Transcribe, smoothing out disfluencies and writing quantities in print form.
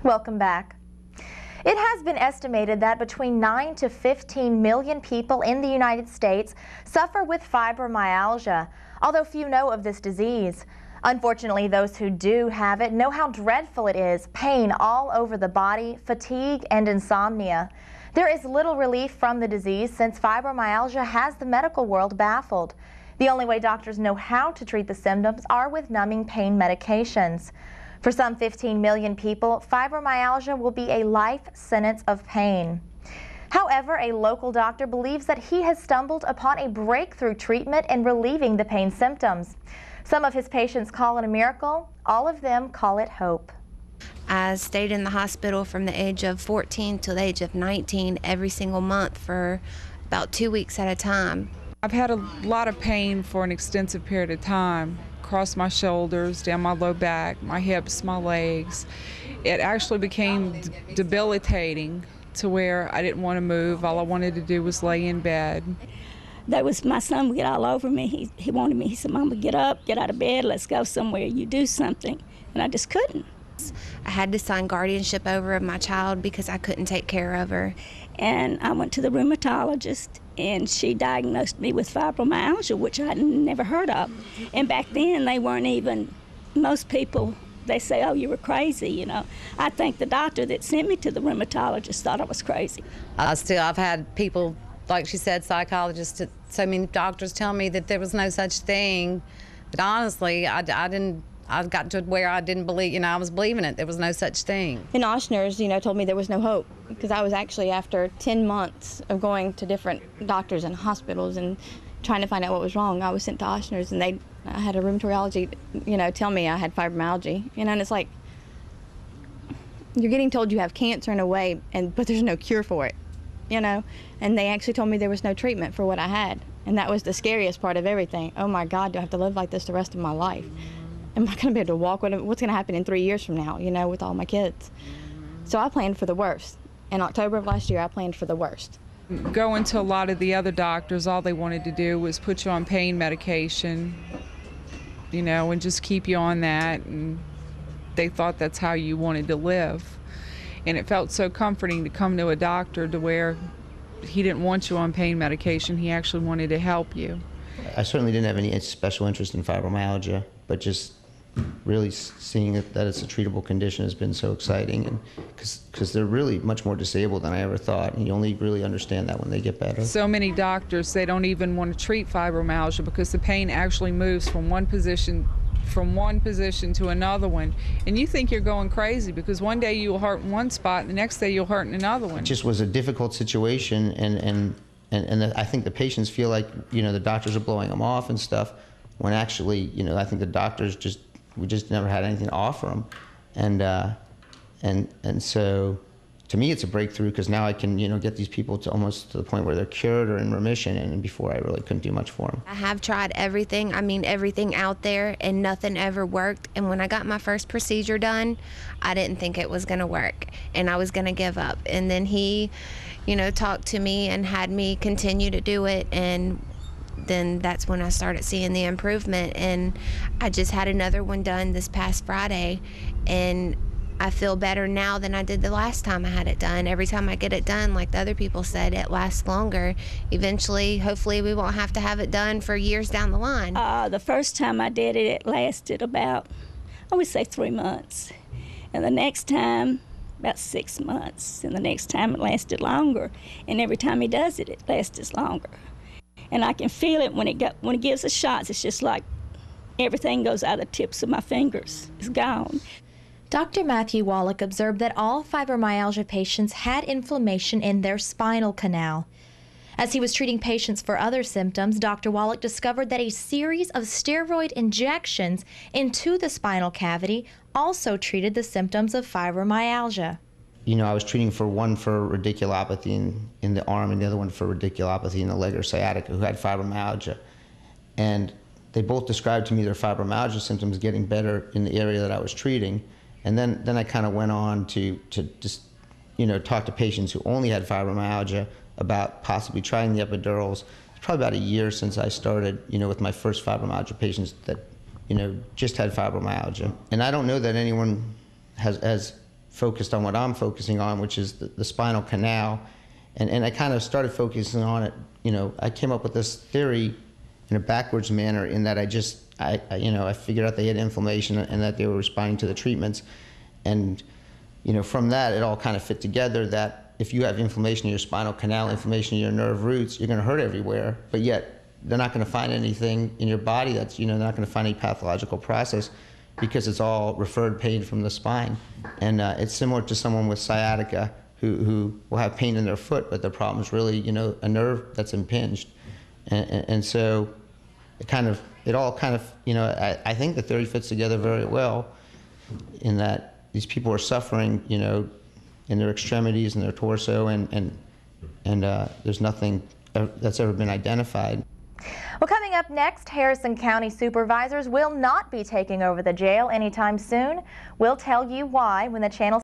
Welcome back. It has been estimated that between 9 to 15 million people in the United States suffer with fibromyalgia, although few know of this disease. Unfortunately, those who do have it know how dreadful it is: pain all over the body, fatigue, and insomnia. There is little relief from the disease since fibromyalgia has the medical world baffled. The only way doctors know how to treat the symptoms are with numbing pain medications. For some 15 million people, fibromyalgia will be a life sentence of pain. However, a local doctor believes that he has stumbled upon a breakthrough treatment in relieving the pain symptoms. Some of his patients call it a miracle. All of them call it hope. I stayed in the hospital from the age of 14 till the age of 19 every single month for about 2 weeks at a time. I've had a lot of pain for an extensive period of time. Across my shoulders, down my low back, my hips, my legs. It actually became debilitating to where I didn't want to move. All I wanted to do was lay in bed. My son would get all over me. He wanted me. He said, "Mama, get up, get out of bed, let's go somewhere. You do something." And I just couldn't. I had to sign guardianship over of my child because I couldn't take care of her. And I went to the rheumatologist, and she diagnosed me with fibromyalgia, which I'd never heard of. And back then, they weren't even, most people, they say, "Oh, you were crazy," you know. I think the doctor that sent me to the rheumatologist thought I was crazy. I've had people, like she said, psychologists, so many doctors tell me that there was no such thing. But honestly, I got to where I didn't believe, I was believing it. There was no such thing. And Ochsner's, told me there was no hope, because I was actually, after 10 months of going to different doctors and hospitals and trying to find out what was wrong, I was sent to Ochsner's, and I had a rheumatologist, tell me I had fibromyalgia. And it's like, you're getting told you have cancer in a way, but there's no cure for it, And they actually told me there was no treatment for what I had. And that was the scariest part of everything. Oh my God, do I have to live like this the rest of my life? Am I going to be able to walk? What's going to happen in 3 years from now, with all my kids? So I planned for the worst. In October of last year, I planned for the worst. Going to a lot of the other doctors, all they wanted to do was put you on pain medication, and just keep you on that. And they thought that's how you wanted to live. And it felt so comforting to come to a doctor to where he didn't want you on pain medication. He actually wanted to help you. I certainly didn't have any special interest in fibromyalgia, but just really seeing that it's a treatable condition has been so exciting, and because they're really much more disabled than I ever thought, and you only really understand that when they get better. So many doctors, they don't even want to treat fibromyalgia because the pain actually moves from one position to another one, and you think you're going crazy because one day you'll hurt in one spot and the next day you'll hurt in another one. It just was a difficult situation, and I think the patients feel like the doctors are blowing them off and stuff, when actually I think the doctors we just never had anything to offer them, and so to me it's a breakthrough, because now I can get these people to almost to the point where they're cured or in remission, and before I really couldn't do much for them. I have tried everything, everything out there, and nothing ever worked. And when I got my first procedure done, I didn't think it was going to work, and I was going to give up. And then he talked to me and had me continue to do it, and then that's when I started seeing the improvement. And I just had another one done this past Friday, and I feel better now than I did the last time I had it done. Every time I get it done, like the other people said, it lasts longer. Eventually, hopefully, we won't have to have it done for years down the line. The first time I did it, it lasted about, I would say 3 months. And the next time, about 6 months. And the next time it lasted longer. And every time he does it, it lasts longer. And I can feel it when it gives us shots. It's just like everything goes out of the tips of my fingers. It's gone. Dr. Matthew Wallach observed that all fibromyalgia patients had inflammation in their spinal canal. As he was treating patients for other symptoms, Dr. Wallach discovered that a series of steroid injections into the spinal cavity also treated the symptoms of fibromyalgia. I was treating one for radiculopathy in the arm, and the other one for radiculopathy in the leg or sciatica, who had fibromyalgia. And they both described to me their fibromyalgia symptoms getting better in the area that I was treating. And then I kind of went on to just, talk to patients who only had fibromyalgia about possibly trying the epidurals. It's probably about a year since I started, with my first fibromyalgia patients that, just had fibromyalgia. And I don't know that anyone has focused on what I'm focusing on, which is the spinal canal. And I kind of started focusing on it. I came up with this theory in a backwards manner, in that I figured out they had inflammation and that they were responding to the treatments. And from that, it all kind of fit together, that if you have inflammation in your spinal canal, inflammation in your nerve roots, you're going to hurt everywhere, but yet they're not going to find anything in your body that's, they're not going to find any pathological process, because it's all referred pain from the spine. And it's similar to someone with sciatica who will have pain in their foot, but the problem is really, a nerve that's impinged. And so it all kind of, I think the theory fits together very well, in that these people are suffering, in their extremities and their torso, and there's nothing that's ever been identified. Well, coming up next, Harrison County supervisors will not be taking over the jail anytime soon. We'll tell you why when the channel